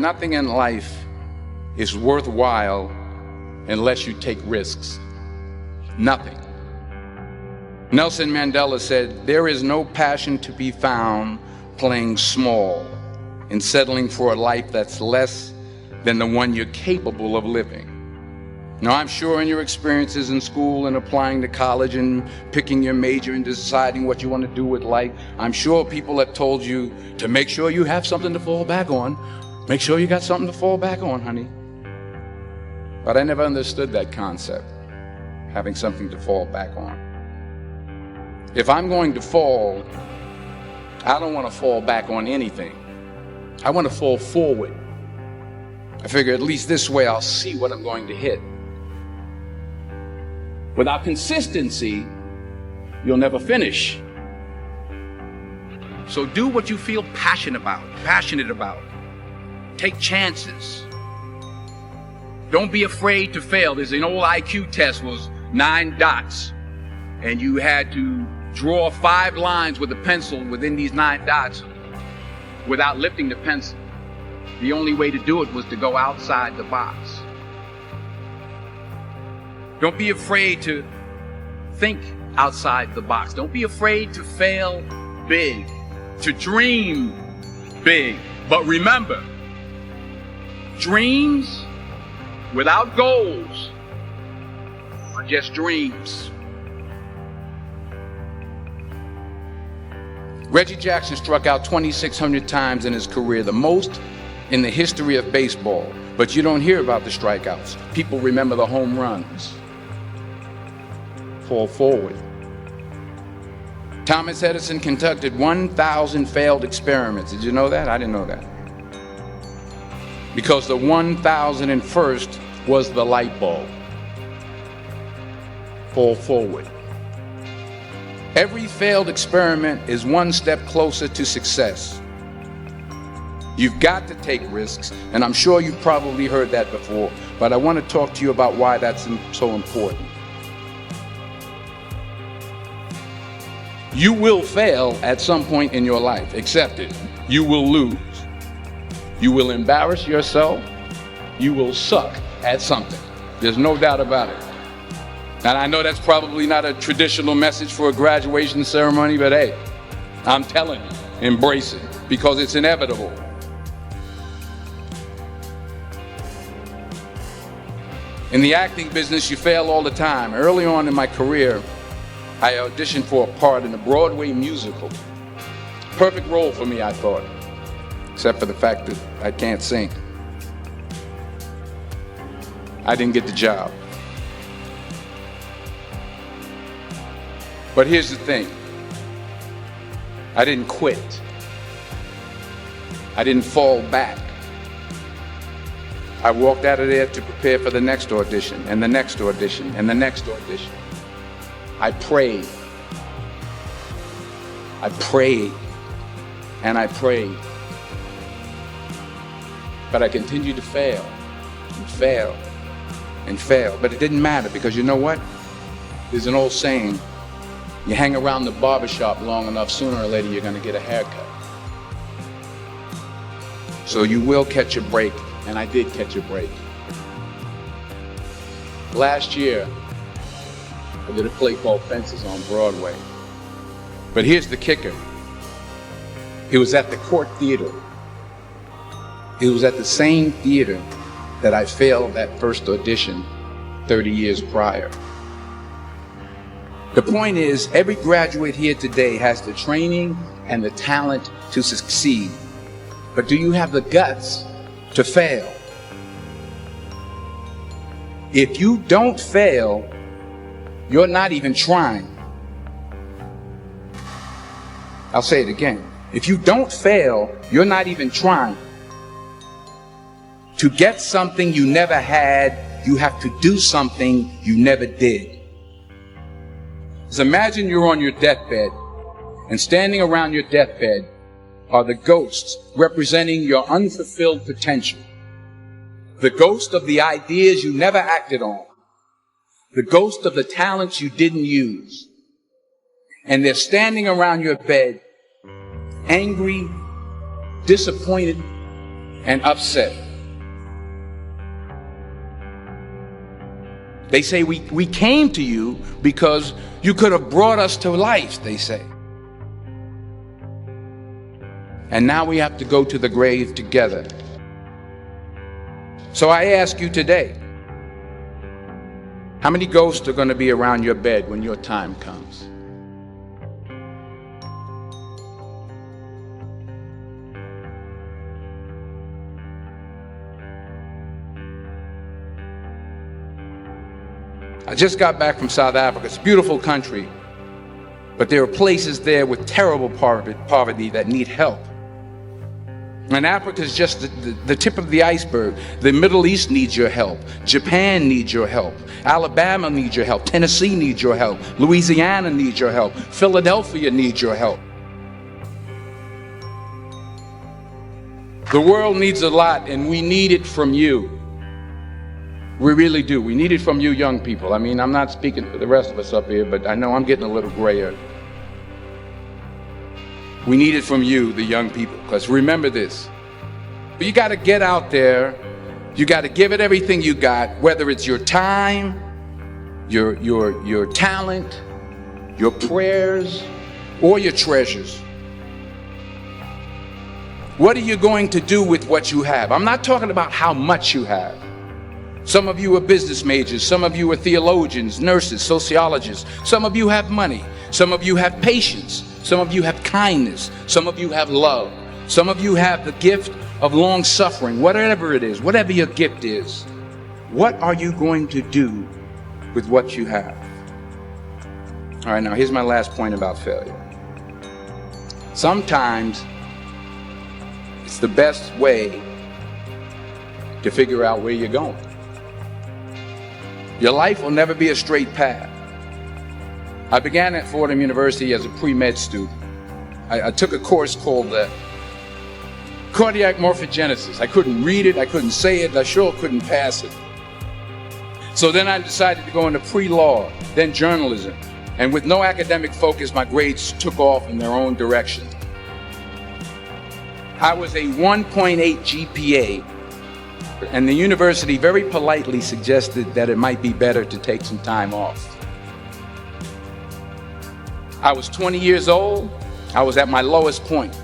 nothing in life is worthwhile unless you take risks. Nothing. Nelson Mandela said, "There is no passion to be found playing small and settling for a life that's less than the one you're capable of living." Now, I'm sure in your experiences in school and applying to college and picking your major and deciding what you want to do with life, I'm sure people have told you to make sure you have something to fall back on. Make sure you got something to fall back on, honey. But I never understood that concept, having something to fall back on. If I'm going to fall, I don't want to fall back on anything. I want to fall forward. I figure at least this way I'll see what I'm going to hit. Without consistency, you'll never finish. So do what you feel passionate about. Take chances. Don't be afraid to fail. There's an old IQ test, was 9 dots, and you had to draw 5 lines with a pencil within these 9 dots without lifting the pencil. The only way to do it was to go outside the box. Don't be afraid to think outside the box. Don't be afraid to fail big, to dream big. But remember, dreams without goals are just dreams. Reggie Jackson struck out 2,600 times in his career, the most in the history of baseball. But you don't hear about the strikeouts. People remember the home runs. Fall forward. Thomas Edison conducted 1,000 failed experiments. Did you know that? I didn't know that. Because the 1,001st was the light bulb. Fall forward. Every failed experiment is one step closer to success. You've got to take risks, and I'm sure you've probably heard that before, but I want to talk to you about why that's so important. You will fail at some point in your life. Accept it. You will lose. You will embarrass yourself. You will suck at something. There's no doubt about it. And I know that's probably not a traditional message for a graduation ceremony, but hey, I'm telling you, embrace it, because it's inevitable. In the acting business, you fail all the time. Early on in my career, I auditioned for a part in a Broadway musical. Perfect role for me, I thought, except for the fact that I can't sing. I didn't get the job. But here's the thing. I didn't quit. I didn't fall back. I walked out of there to prepare for the next audition, and the next audition, and the next audition. I prayed. I prayed, and I prayed. But I continued to fail, and fail, and fail. But it didn't matter, because you know what? There's an old saying, you hang around the barbershop long enough, sooner or later you're going to get a haircut. So you will catch a break, and I did catch a break. Last year, I did a play called Fences on Broadway. But here's the kicker. It was at the Court Theater. It was at the same theater that I failed that first audition 30 years prior. The point is, every graduate here today has the training and the talent to succeed. But do you have the guts to fail? If you don't fail, you're not even trying. I'll say it again. If you don't fail, you're not even trying. To get something you never had, you have to do something you never did. So imagine you're on your deathbed, and standing around your deathbed are the ghosts representing your unfulfilled potential. The ghost of the ideas you never acted on. The ghost of the talents you didn't use. And they're standing around your bed, angry, disappointed, and upset. They say we came to you because you could have brought us to life, they say. And now we have to go to the grave together. So I ask you today, how many ghosts are going to be around your bed when your time comes? I just got back from South Africa. It's a beautiful country, but there are places there with terrible poverty that need help. And Africa is just the tip of the iceberg. The Middle East needs your help. Japan needs your help. Alabama needs your help. Tennessee needs your help. Louisiana needs your help. Philadelphia needs your help. The world needs a lot, and we need it from you. We really do. We need it from you young people. I mean, I'm not speaking for the rest of us up here, but I know I'm getting a little grayer. We need it from you, the young people, because remember this. You got to get out there. You got to give it everything you got, whether it's your time, your talent, your prayers, or your treasures. What are you going to do with what you have? I'm not talking about how much you have. Some of you are business majors. Some of you are theologians, nurses, sociologists. Some of you have money. Some of you have patience. Some of you have kindness. Some of you have love. Some of you have the gift of long suffering. Whatever it is, whatever your gift is, what are you going to do with what you have? All right, now here's my last point about failure. Sometimes it's the best way to figure out where you're going. Your life will never be a straight path. I began at Fordham University as a pre-med student. I took a course called cardiac morphogenesis. I couldn't read it, I couldn't say it, I sure couldn't pass it. So then I decided to go into pre-law, then journalism. And with no academic focus, my grades took off in their own direction. I was a 1.8 GPA. And the university very politely suggested that it might be better to take some time off. I was 20 years old. I was at my lowest point.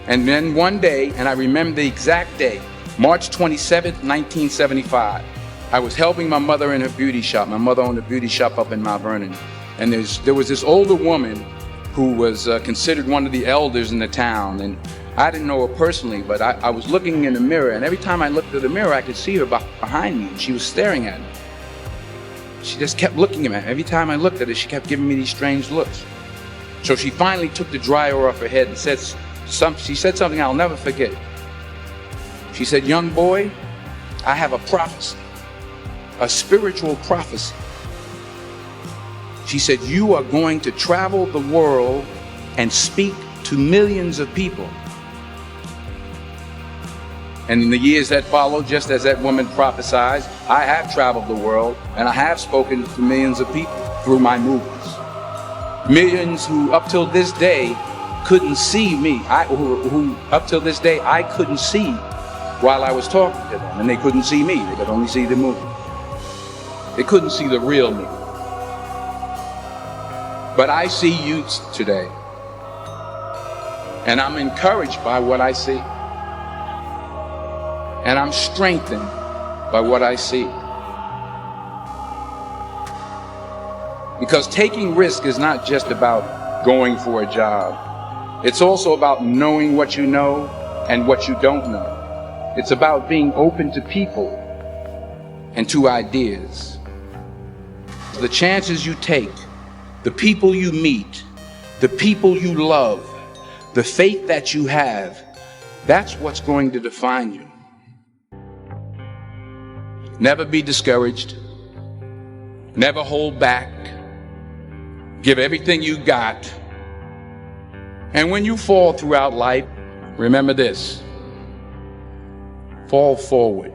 And then one day, and I remember the exact day, March 27th, 1975, I was helping my mother in her beauty shop. My mother owned a beauty shop up in Mount Vernon. And there was this older woman who was considered one of the elders in the town. And I didn't know her personally, but I was looking in the mirror, and every time I looked at the mirror, I could see her behind me, and she was staring at me. She just kept looking at me. Every time I looked at her, she kept giving me these strange looks. So she finally took the dryer off her head and she said something I'll never forget. She said, "Young boy, I have a prophecy, a spiritual prophecy." She said, "You are going to travel the world and speak to millions of people." And in the years that followed, just as that woman prophesied, I have traveled the world and I have spoken to millions of people through my movies. Millions who up till this day couldn't see me, who up till this day I couldn't see while I was talking to them, and they couldn't see me, they could only see the movie. They couldn't see the real me. But I see you today, and I'm encouraged by what I see. And I'm strengthened by what I see. Because taking risk is not just about going for a job. It's also about knowing what you know and what you don't know. It's about being open to people and to ideas. The chances you take, the people you meet, the people you love, the faith that you have, that's what's going to define you. Never be discouraged. Never hold back. Give everything you got. And when you fall throughout life, remember this: fall forward.